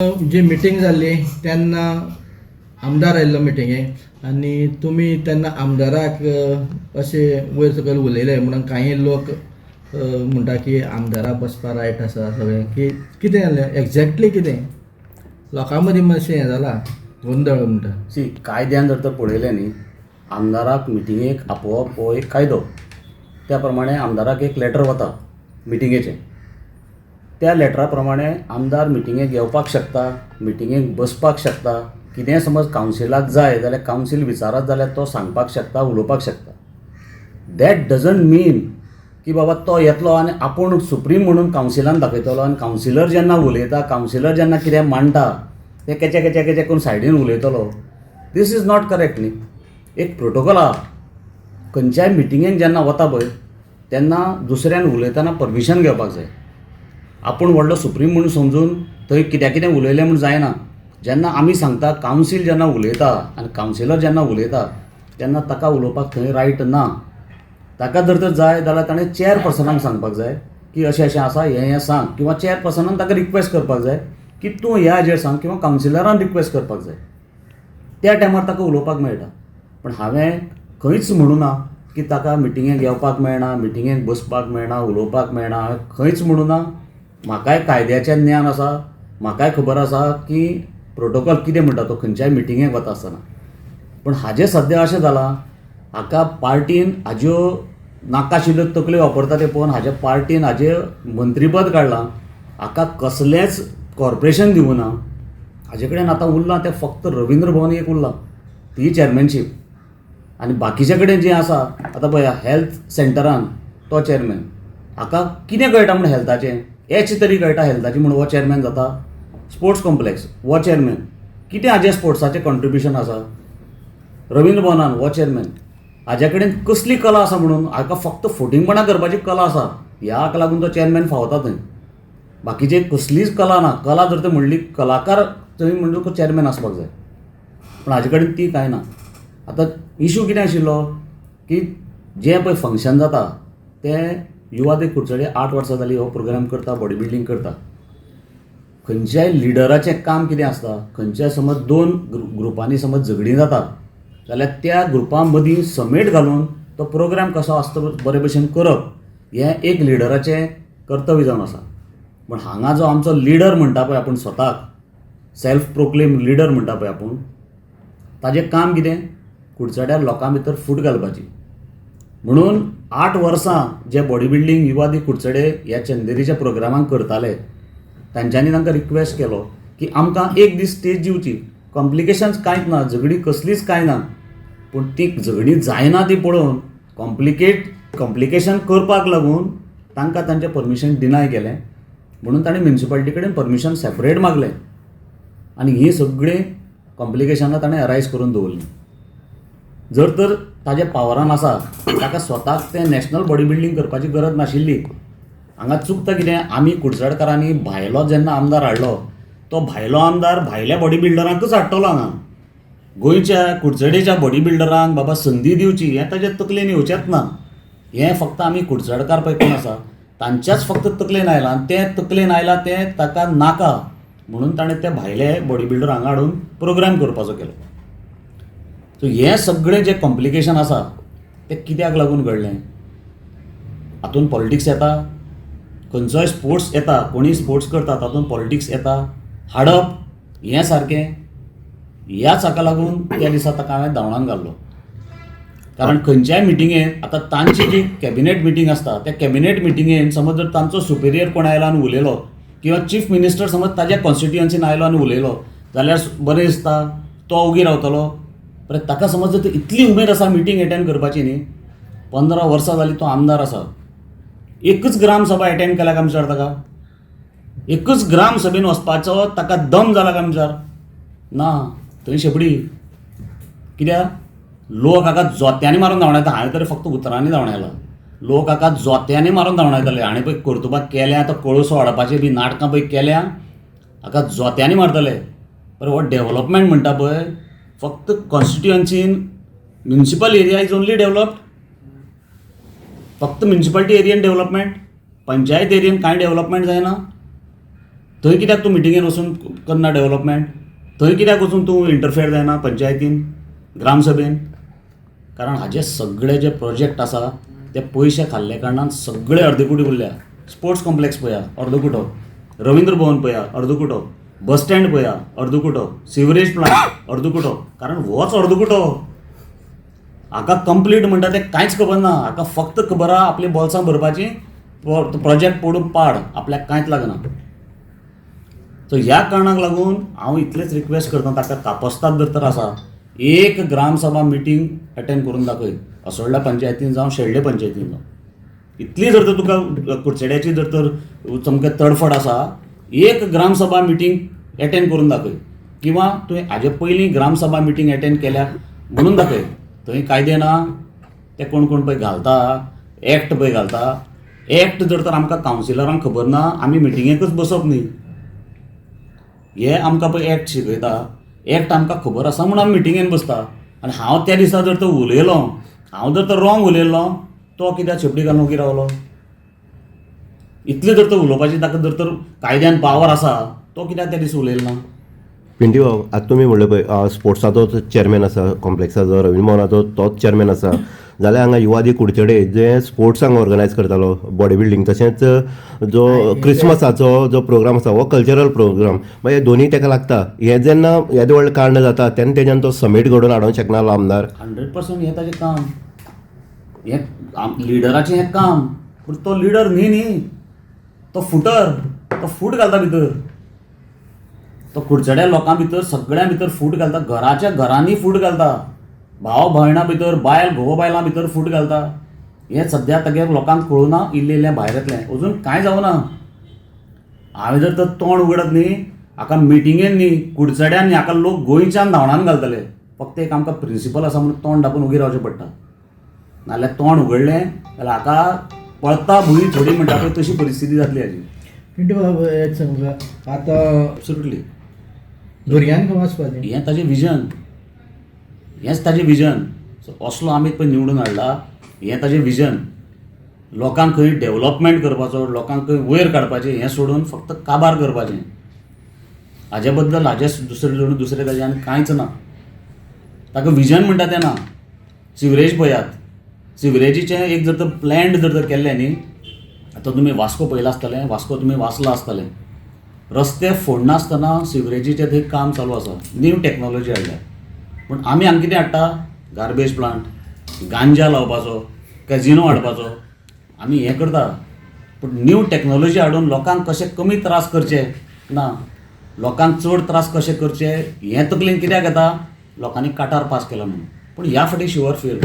जी meeting जाल्ली तेन्ना आमदार आयिल्लो मिटिंगेक आनी तुमी तेन्ना आमदाराक अशें वयर सकयल उलयले म्हणून कांय लोक म्हणटा की आमदाराक बसपा रायट आसा सगळें की कितें जालें एक्झॅक्टली कितें लोकां मदीं मातशें हें जाला गोंदळ म्हणटा. कायद्यान जर तर पळयलें न्ही, आमदाराक मिटिंगेक आपोवप हो एक कायदो. त्या प्रमाणे आमदाराक एक लेटर वता मिटिंगेचें. त्या लेटरा प्रमाणे आमदार मिटिंगेक येवपाक शकता, मिटिंगेक बसपाक शकता. कितेंय समज कावन्सिलाक जाय जाल्यार कावन्सील विचारत जाल्यार तो सांगपाक शकता, उलोवपाक शकता. दॅट डजंट मीन की बाबा तो येतलो आनी आपूण सुप्रीम म्हणून कावन्सिलान दाखयतलो आनी कावन्सिलर जेन्ना उलयता, कावन्सिलर जेन्ना कितें मांडटा तें केचे केचे केचे करून सायडीन उलयतलो. दीस इज नॉट करेक्ट न्ही. एक प्रोटोकॉल आहा. खंयच्याय मिटिंगेक जेन्ना वता पळय तेन्ना दुसऱ्यान उलयतना परमिशन घेवपाक जाय. आपूण व्हडलो सुप्रीम म्हणून समजून थंय कित्याक कितें उलयलें म्हूण जायना. जेन्ना आमी सांगता, कावन्सील जेन्ना उलयता आनी कावन्सिलर जेन्ना उलयता तेन्ना ताका उलोवपाक थंय रायट ना. ताका जर तर जाय जाल्यार ताणें चेअरपर्सनाक सांगपाक जाय की अशें अशें आसा, हें सांग. किंवा चेअरपर्सनान ताका रिक्वेस्ट करपाक जाय की तूं ह्या हाजेर सांग, किंवा कावन्सिलरान रिक्वेस्ट करपाक जाय. त्या टायमार ताका उलोवपाक मेळटा. पण हांवें खंयच म्हणूं ना की ताका मिटिंगेक येवपाक मेळना, मिटिंगेक बसपाक मेळना, उलोवपाक मेळना. हांवें खंयच म्हणूं ना. म्हाकाय कायद्याचें ज्ञान आसा. म्हाकाय खबर आसा की प्रोटोकॉल कितें म्हणटा तो खंयच्याय मिटिंगेक वता आसतना. पण हाजें सद्या अशें जालां, हाका पार्टीन हाज्यो नाकाशिल्ल्यो तकल्यो वापरता ते पळोवन हाज्या पार्टीन हाजें मंत्रीपद काडलां. हाका कसलेंच कॉर्पोरेशन दिवना. हाजे कडेन आतां उरलां तें फक्त रविंद्र भवन एक उरलां, ती चॅरमॅनशीप. आनी बाकीचे कडेन जें आसा आतां पळया, हेल्थ सेंटरान तो चॅरमॅन. हाका कितें कळटा म्हण हेल्थाचें, एच तरी कळटा हेल्थाची म्हूण हो चॅरमॅन जाता. स्पोर्ट्स कॉम्प्लेक्स हो चॅरमॅन. कितें हाजें स्पोर्ट्साचें कॉन्ट्रिब्युशन आसा. रविंद्र भवनान हो चॅरमॅन. हाजे कडेन कसली कला आसा म्हणून, हाका फक्त फोटिंगपणां करपाची कला आसा, ह्याक लागून तो चॅरमॅन फावता थंय. बाकीचे कसलीच कला ना. कला जर तर म्हणली, कलाकार थंय म्हणजे तो चॅरमॅन आसपाक जाय. पण हाजे कडेन ती कांय ना. आतां इशू कितें आशिल्लो की जें पळय फंक्शन जाता तें युवा ते कुडचडे 8 वर्सां जालीं हो प्रोग्राम करता, बॉडी बिल्डींग करता. खंयच्याय लिडराचें काम कितें आसता, खंयच्याय समज 2 ग्रुपांनी समज झगडीं जाता जाल्यार त्या ग्रुपां मदीं समेट घालून तो प्रोग्राम कसो आसता बरे भशेन करप, हें एक लिडराचें कर्तव्य जावन आसा. पण हांगा जो आमचो लिडर म्हणटा पळय आपूण स्वताक, सेल्फ प्रोक्लेम लिडर म्हणटा पळय आपूण, ताजें काम कितें, कुडचड्यार लोकां भितर फूट घालपाची. म्हणून 8 वर्सां जे बॉडी बिल्डींग युवा दी कुडचडे ह्या चंदेरीच्या प्रोग्रामांक करताले, तांच्यांनी तांकां रिक्वेस्ट केलो की आमकां एक दीस स्टेज दिवची. कॉम्प्लिकेशन्स कांयच ना, झगडी कसलीच कांय ना. पूण ती झगडी जायना ती पळोवन कॉम्प्लिकेशन करपाक लागून तांकां तांचें परमिशन डिनाय केलें. म्हणून ताणें म्युनिसिपालिटी कडेन परमिशन सेपरेट मागलें आनी ही सगळीं कॉम्प्लिकेशनां ताणें अरायज करून दवरलीं. जर तर ताजे पावरान आसा, ताका स्वताक तें नॅशनल बॉडी बिल्डींग करपाची गरज नाशिल्ली. हांगा चुकता कितें, आमी कुडचडकारांनी भायलो जेन्ना आमदार हाडलो, तो भायलो आमदार भायल्या बॉडी बिल्डरांकूच हाडटलो हांगा. गोंयच्या कुडचडेच्या बॉडी बिल्डरांक बाबा संदी दिवची हें ताजे तकलेन येवचेंच ना. हें फक्त आमी कुडचडकार पळय कोण आसा तांच्याच फक्त तकलेन आयलां. तें तकलेन आयलां तें ताका नाका म्हणून ताणें ते भायले बॉडी बिल्डर हांगा हाडून प्रोग्राम करपाचो केलो. सो हें सगळें जें कॉम्प्लिकेशन आसा तें कित्याक लागून घडलें. हातूंत पॉलिटिक्स येता, खंयचोय स्पोर्ट्स येता, कोणीय स्पोर्ट्स करता तातूंत पॉलिटिक्स येता. हाडप हें सारकें. ह्याच हाका लागून त्या दिसा ताका हांवें धांवडावन घाल्लो. कारण खंयच्याय मिटिंगेंत आतां तांची जी कॅबिनेट मिटींग आसता त्या कॅबिनेट मिटिंगेंत समज जर तांचो सुपेरियर कोण आयलो आनी उलयलो, किंवा चीफ मिनिस्टर समज ताज्या कॉन्स्टिट्युएन्सीन आयलो आनी उलयलो जाल्यार बरें दिसता, तो ओगी रावतलो. पण ताका समज जर इतली उमेद आसा मिटींग एटेंड करपाची न्ही, 15 वर्सां जालीं तो आमदार आसा, एकच ग्राम सभा एटेंड केल्या काय विचार ताका. एकच ग्राम सभेन वचपाचो ताका दम जाला काय विचार ना. थंय शेपडी. कित्याक लोक हाका जोत्यांनी मारून धांवडायता. हांवें तरी फक्त उतरांनी धांवडायला. लोक हाका जोत्यांनी मारून धांवडायताले. हाणें पळय कर्तुबाक केल्या, तो कळसो हाडपाचें बी नाटकां पळय केल्या, हाका जोत्यांनी मारतले. बरें हो डेव्हलपमेंट म्हणटा पळय, फक्त कॉन्स्टिट्युएन्सीन municipal area is only developed. फक्त म्युनिसिपालिटी एरियन डेव्हलपमेंट, पंचायत एरियन कांय डेव्हलपमेंट जायना. थंय कित्याक तूं मिटिंगेन वचून करना डेव्हलपमेंट? थंय कित्याक वचून तूं इंटरफेर जायना पंचायतीन, ग्रामसभेन? कारण हाचे सगळे जे प्रोजेक्ट आसा ते पयशे खाल्ले कारणान सगळे अर्देकुटी उरल्या. स्पोर्ट्स कॉम्प्लेक्स पळया अर्दकुटो, रवींद्र भवन पळया अर्दकुटो, बस स्टँड पळया अर्दकुटो, सिवरेज प्लांट अर्दकुटो. कारण होच अर्दकुटो. हाका कंप्लीट म्हणटा तें कांयच खबर ना. हाका फक्त खबर आहा आपली बॉल्सां भरपाची, प्रोजेक्ट पडून पाड, आपल्याक कांयच लागना. सो ह्या कारणाक लागून हांव इतलेच रिक्वेस्ट करता ताका कापस्ताद जर तर आसा, एक ग्रामसभा मिटींग अटेंड करून दाखय. असोळड्या पंचायतीन जावं शेळडे पंचायतीन जावं. इतली जर तर तुका कुडचड्याची जर तर सामकें तडफड आसा, एक ग्रामसभा मिटींग अटेंड करून दाखय. किंवा तुवें हाजे पयलीं ग्रामसभा मिटींग अटेंड केल्या म्हणून दाखय. थंय कायदे ना, ते कोण कोण पळय घालता, एक्ट पळय घालता. एक्ट जर तर आमकां कावन्सिलरांक खबर ना, आमी मिटिंगेकच बसप न्ही. हे आमकां पळय एक्ट शिकयता. एक्ट आमकां खबर आसा म्हणून आमी मिटिंगेन बसता. आनी हांव त्या दिसा जर तर उलयलो, हांव जर तर रॉंग उलयलो, तो कित्याक शेपटी घालून उगी रावलो? इतलें जर तर उलोवपाची ताका जर तर कायद्यान पावर आसा, तो कित्याक त्या दिसा उलयलो ना? पिंटी बाब, आतां तुमी म्हणलें पळय स्पोर्ट्साचो चेअरमॅन आसा कॉम्प्लेक्साचो, रवींद्र भवनाचो तोच चेअरमॅन आसा. जाल्यार हांगा युवादी कुडचडे जे स्पोर्ट्सांक ऑर्गनायज करतालो, बॉडी बिल्डींग, तशेंच जो क्रिस्मसाचो जो प्रोग्राम आसा हो कल्चरल प्रोग्राम, मागीर दोनूय ताका लागता. हें जेन्ना येदें व्हडलें कांड जाता तेन्ना तेज्यान तो समीट घडोवन हाडूंक शकनालो आमदार? 100% हें ताजें काम. हें लिडराचें हें काम. पूण तो लिडर न्ही, तो फुटर. तो फूट घालता भितर. तो कुडचड्या लोकां भितर सगळ्यां भितर फूट घालता. घराच्या घरांनी फूट घालता. भाव भयणां भितर, बायल घोव बायलां भितर फूट घालता. हें सद्या तागे लोकांक कळुना, इल्लें भायर येतलें. अजून कांय जावना. हांवें जर तर तोंड उगडत न्ही, हाका मिटिंगेन न्ही, कुडचड्यान न्ही, हाका लोक गोंयच्यान धांवडावन घालतले. फक्त एक आमकां प्रिंसिपल आसा म्हणून तोंड धांपून उगी रावचें पडटा. नाजाल्यार तोंड उगडलें जाल्यार हाका पळता भुंय थोडी म्हणटा पळय तशी परिस्थिती जातली हाजी. पिंटू बाब, एक सांग आतां एब्सोल्युटली. भुरग्यांक वाचपाचें हें ताजें विजन. हेंच ताजें विजन. सो असलो आमी पळय निवडून हाडला, हें ताजें विजन. लोकांक खंय डेव्हलपमेंट करपाचो, लोकांक खंय वयर काडपाचें, हें सोडून फक्त काबार करपाचें. हाजे बद्दल हाजें दुसरें ताजें आनी कांयच ना. ताका विजन म्हणटा तें ना. सिवरेज पळयात. सिवरेजीचें एक जर तर प्लॅन्ड जर तर केल्लें न्ही, आतां तुमी वास्को पळयलां आसतलें, वास्को तुमी वाचलां आसतलें. रस्ते फोडनासतना सिवरेजीचें थंय काम चालू आसा. न्यू टॅक्नॉलॉजी हाडल्या. पूण आमी हांगा कितें हाडटा? गार्बेज प्लांट, गांजा लावपाचो, कॅजिनो हाडपाचो. आमी हें करता. पूण न्यू टॅक्नॉलॉजी हाडून लोकांक कशे कमी त्रास करचे ना, लोकांक चड त्रास कशे करचे हें तकलेन कित्याक येता? लोकांनी काटार पास केला म्हणून. पूण ह्या फाटी शुअर फील